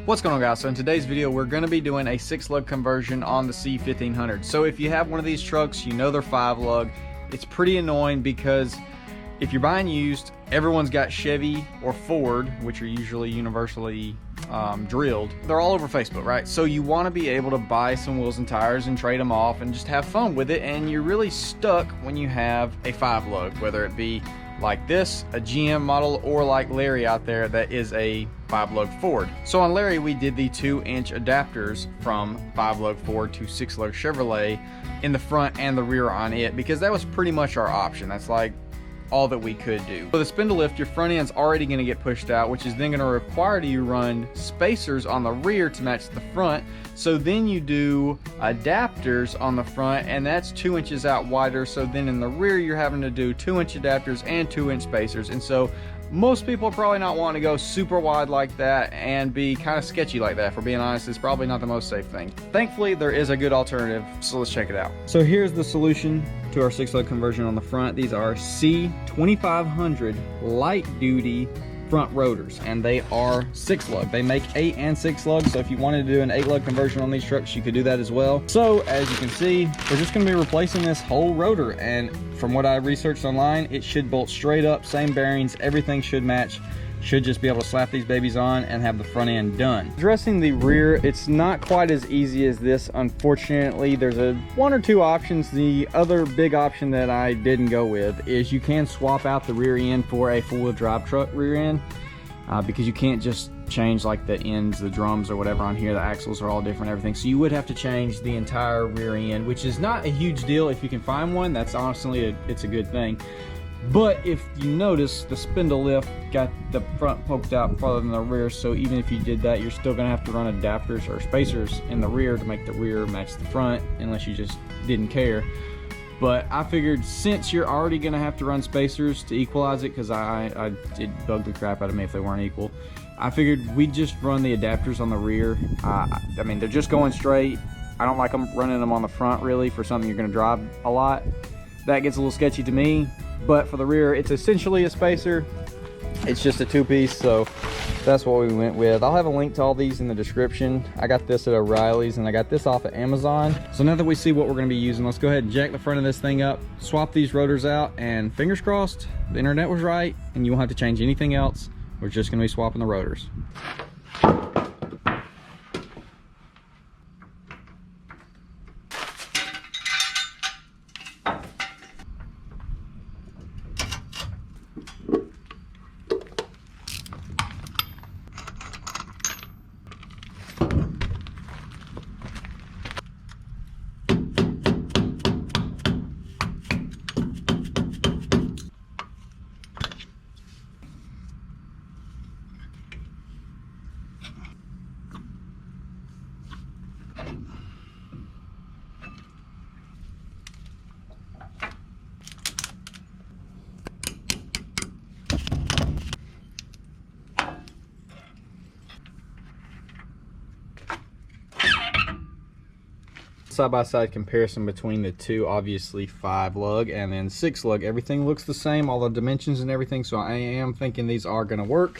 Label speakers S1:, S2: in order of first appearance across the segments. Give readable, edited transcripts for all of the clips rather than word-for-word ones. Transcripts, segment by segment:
S1: What's going on, guys? So in today's video we're going to be doing a 6-lug conversion on the C1500. So if you have one of these trucks, you know they're 5-lug. It's pretty annoying because if you're buying used, everyone's got Chevy or Ford, which are usually universally drilled. They're all over Facebook, right? So you want to be able to buy some wheels and tires and trade them off and just have fun with it, and you're really stuck when you have a 5-lug, whether it be like this, a GM model, or like Larry out there that is a 5-lug Ford. So on Larry we did the 2-inch adapters from 5-lug Ford to 6-lug Chevrolet in the front and the rear on it, because that was pretty much our option. That's like all that we could do. For the spindle lift, your front end's already going to get pushed out, which is then going to require you run spacers on the rear to match the front. So then you do adapters on the front, and that's 2 inches out wider. So then in the rear you're having to do 2-inch adapters and 2-inch spacers. And so most people are probably not wanting to go super wide like that and be kind of sketchy like that. For being honest, it's probably not the most safe thing. Thankfully, there is a good alternative, so let's check it out. So here's the solution to our 6-lug conversion on the front. These are C1500 light duty front rotors, and they are 6-lug. They make 8 and 6-lug, so if you wanted to do an 8-lug conversion on these trucks, you could do that as well. So as you can see, we're just going to be replacing this whole rotor, and from what I researched online, it should bolt straight up, same bearings, everything should match. Should just be able to slap these babies on and have the front end done. Addressing the rear, it's not quite as easy as this, unfortunately. There's one or two options. The other big option that I didn't go with is you can swap out the rear end for a four-wheel drive truck rear end, because you can't just change like the ends, the drums or whatever on here. The axles are all different, everything. So you would have to change the entire rear end, which is not a huge deal if you can find one. That's honestly it's a good thing. But if you notice, the spindle lift got the front poked out farther than the rear, so even if you did that, you're still going to have to run adapters or spacers in the rear to make the rear match the front, unless you just didn't care. But I figured since you're already going to have to run spacers to equalize it, because it bugged the crap out of me if they weren't equal, I figured we'd just run the adapters on the rear. I mean, they're just going straight. I don't like them running them on the front really for something you're going to drive a lot. That gets a little sketchy to me. But for the rear, it's essentially a spacer. It's just a 2-piece, so that's what we went with. I'll have a link to all these in the description. I got this at O'Reilly's, and I got this off of Amazon. So now that we see what we're going to be using, let's go ahead and jack the front of this thing up, swap these rotors out, and fingers crossed the internet was right and you won't have to change anything else. We're just going to be swapping the rotors. Side-by-side comparison between the two, obviously 5-lug and then 6-lug. Everything looks the same, all the dimensions and everything, so I am thinking these are going to work.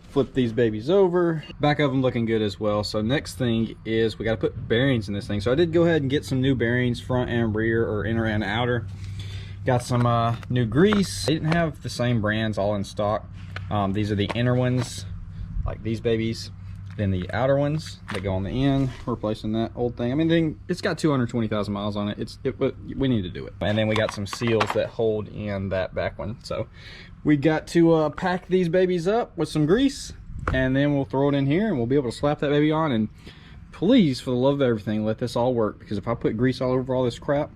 S1: Flip these babies over. Back of them looking good as well. So next thing is we got to put bearings in this thing. So I did go ahead and get some new bearings, front and rear, or inner and outer. Got some new grease. They didn't have the same brands all in stock. These are the inner ones, like these babies. Then the outer ones that go on the end, replacing that old thing. I mean, it's got 220,000 miles on it. We need to do it. And then we got some seals that hold in that back one. So we got to pack these babies up with some grease, and then we'll throw it in here and we'll be able to slap that baby on. And please, for the love of everything, let this all work, because if I put grease all over all this crap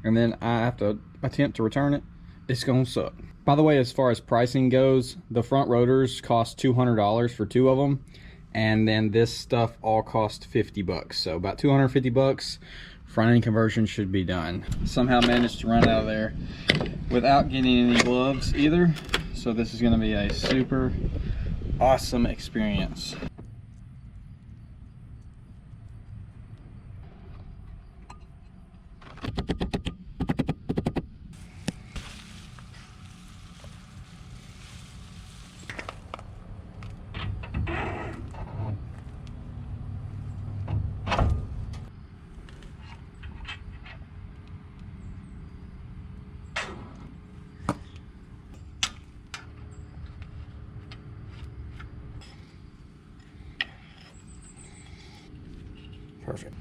S1: and then I have to attempt to return it, it's gonna suck. By the way, as far as pricing goes, the front rotors cost $200 for 2 of them. And then this stuff all cost 50 bucks. So about 250 bucks, front end conversion should be done. Somehow managed to run out of there without getting any gloves either. So this is gonna be a super awesome experience.
S2: conversion.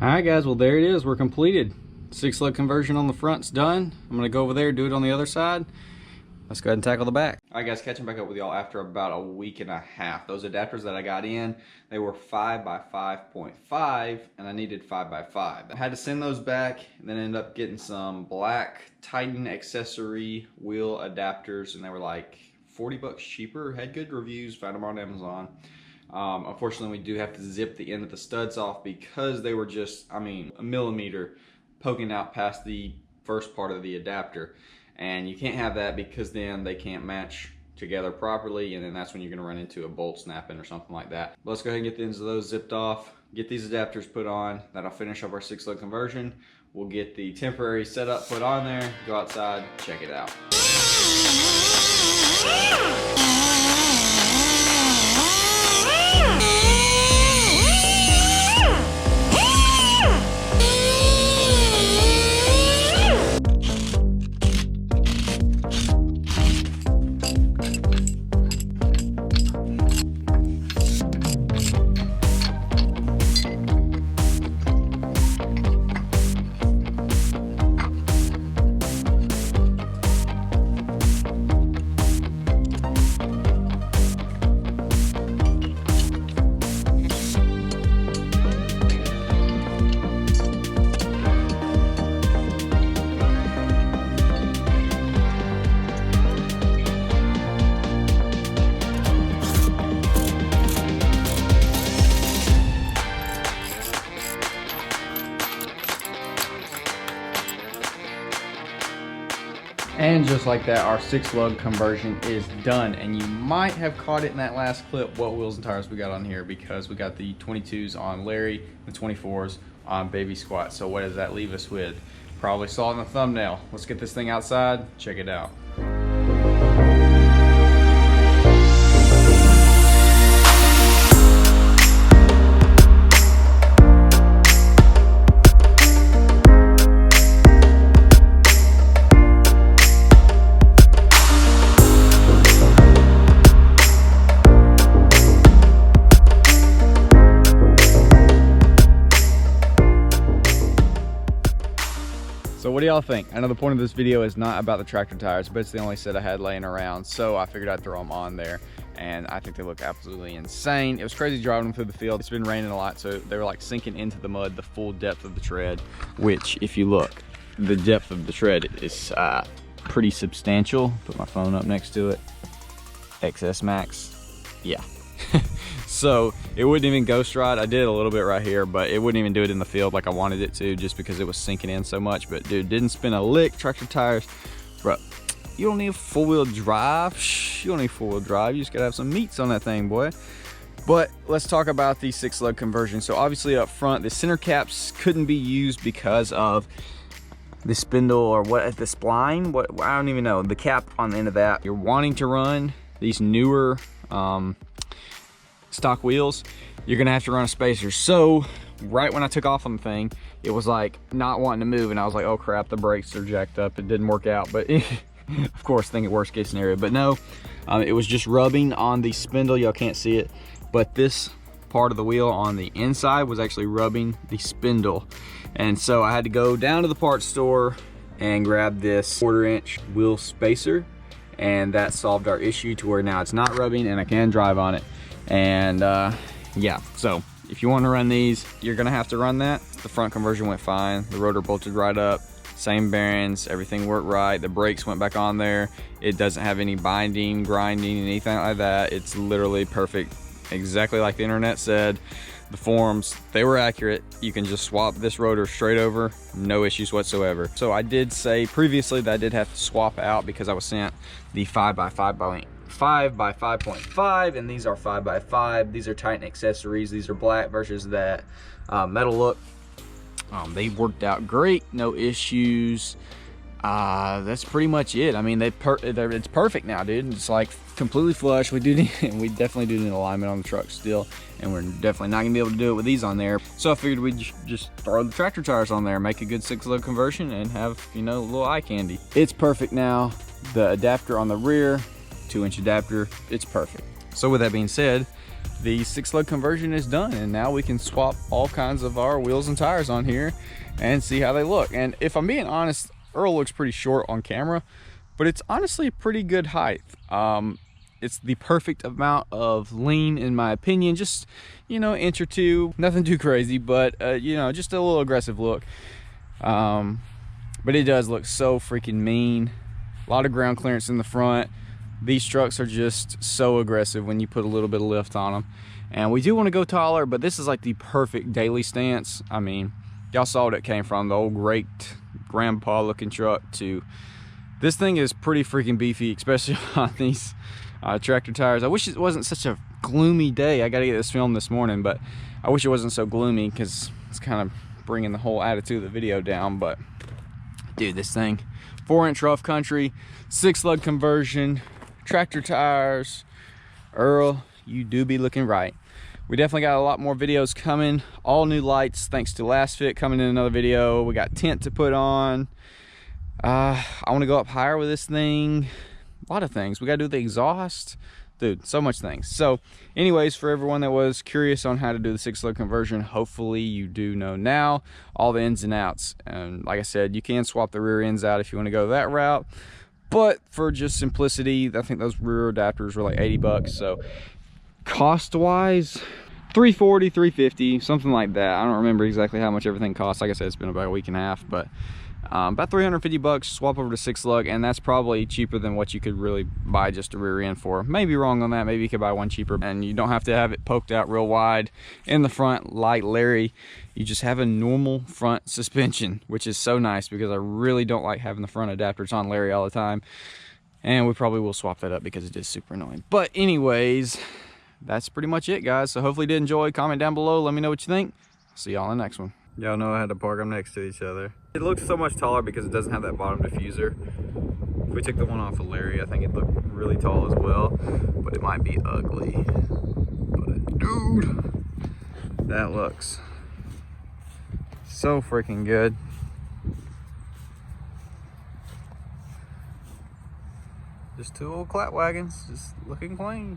S1: Alright guys, well there it is, we're completed. 6-lug conversion on the front's done. I'm gonna go over there, do it on the other side. Let's go ahead and tackle the back. Alright guys, catching back up with y'all after about a week and a half. Those adapters that I got in, they were 5 by 5.5 and I needed 5 by 5. I had to send those back and then ended up getting some black Titan accessory wheel adapters and they were like 40 bucks cheaper. Had good reviews, found them on Amazon. Unfortunately, we do have to zip the end of the studs off because they were just, I mean, a millimeter poking out past the first part of the adapter. And you can't have that because then they can't match together properly, and then that's when you're going to run into a bolt snapping or something like that. But let's go ahead and get the ends of those zipped off, get these adapters put on. That'll finish up our 6-lug conversion. We'll get the temporary setup put on there, go outside, check it out. And just like that, our 6-lug conversion is done. And you might have caught it in that last clip what wheels and tires we got on here, because we got the 22s on Larry, the 24s on Baby Squat. So what does that leave us with? Probably saw it in the thumbnail. Let's get this thing outside, check it out. So what do y'all think? I know the point of this video is not about the tractor tires, but it's the only set I had laying around, so I figured I'd throw them on there, and I think they look absolutely insane. It was crazy driving them through the field. It's been raining a lot, so they were like sinking into the mud, the full depth of the tread, which if you look, the depth of the tread is pretty substantial. Put my phone up next to it. XS Max, yeah. So it wouldn't even ghost ride. I did it a little bit right here, but it wouldn't even do it in the field like I wanted it to, just because it was sinking in so much. But dude, didn't spin a lick. Tractor tires, bro, you don't need four-wheel drive. You don't need four-wheel drive. You just gotta have some meats on that thing, boy. But let's talk about the 6-lug conversion. So obviously up front, the center caps couldn't be used because of the spindle, or what, the spline, what, I don't even know, the cap on the end of that. You're wanting to run these newer stock wheels, you're gonna have to run a spacer. So right when I took off on the thing, it was like not wanting to move, and I was like, oh crap, the brakes are jacked up. It didn't work out, but of course, think it worst case scenario. But no, it was just rubbing on the spindle. Y'all can't see it, but this part of the wheel on the inside was actually rubbing the spindle. And so I had to go down to the parts store and grab this 1/4-inch wheel spacer, and that solved our issue to where now it's not rubbing and I can drive on it. And yeah, so if you want to run these, you're gonna have to run that. The front conversion went fine, the rotor bolted right up, same bearings, everything worked right, the brakes went back on there. It doesn't have any binding, grinding, anything like that. It's literally perfect, exactly like the internet said. The forums, they were accurate. You can just swap this rotor straight over, no issues whatsoever. So I did say previously that I did have to swap out because I was sent the 5x5 5 by 5.5, and these are 5 by 5. These are Titan accessories. These are black versus that metal look. They worked out great, no issues. That's pretty much it. I mean, it's perfect now, dude. It's like completely flush. We definitely do need alignment on the truck still, and we're definitely not gonna be able to do it with these on there. So I figured we'd just throw the tractor tires on there, make a good 6-lug conversion, and have, you know, a little eye candy. It's perfect now. The adapter on the rear, 2-inch adapter, it's perfect. So with that being said, the 6-lug conversion is done, and now we can swap all kinds of our wheels and tires on here and see how they look. And if I'm being honest, Earl looks pretty short on camera, but it's honestly a pretty good height. It's the perfect amount of lean in my opinion, just, you know, inch or two, nothing too crazy, but you know, just a little aggressive look. But it does look so freaking mean. A lot of ground clearance in the front. These trucks are just so aggressive when you put a little bit of lift on them. And we do want to go taller, but this is like the perfect daily stance. I mean, y'all saw what it came from, the old raked grandpa looking truck to this thing is pretty freaking beefy, especially on these tractor tires. I wish it wasn't such a gloomy day. I got to get this filmed this morning, but I wish it wasn't so gloomy because it's kind of bringing the whole attitude of the video down. But dude, this thing, 4-inch rough country, 6-lug conversion, tractor tires. Earl, you do be looking right. We definitely got a lot more videos coming, all new lights thanks to Last Fit coming in another video. We got tint to put on. I want to go up higher with this thing. A lot of things. We got to do the exhaust. Dude, so much things. So anyways, for everyone that was curious on how to do the 6-lug conversion, hopefully you do know now all the ins and outs. And like I said, you can swap the rear ends out if you want to go that route. But for just simplicity, I think those rear adapters were like 80 bucks. So cost wise, 340, 350, something like that. I don't remember exactly how much everything costs. Like I said, it's been about a week and a half, but about 350 bucks, swap over to 6-lug, and that's probably cheaper than what you could really buy just a rear end for. Maybe wrong on that. Maybe you could buy one cheaper, and you don't have to have it poked out real wide in the front like Larry. You just have a normal front suspension, which is so nice because I really don't like having the front adapters on Larry all the time. And we probably will swap that up because it is super annoying. But anyways, that's pretty much it, guys. So hopefully you did enjoy. Comment down below, let me know what you think. See y'all in the next one. Y'all know I had to park them next to each other. It looks so much taller because it doesn't have that bottom diffuser. If we took the one off of Larry, I think it'd look really tall as well, but it might be ugly. But dude, that looks so freaking good. Just two old clap wagons, just looking clean.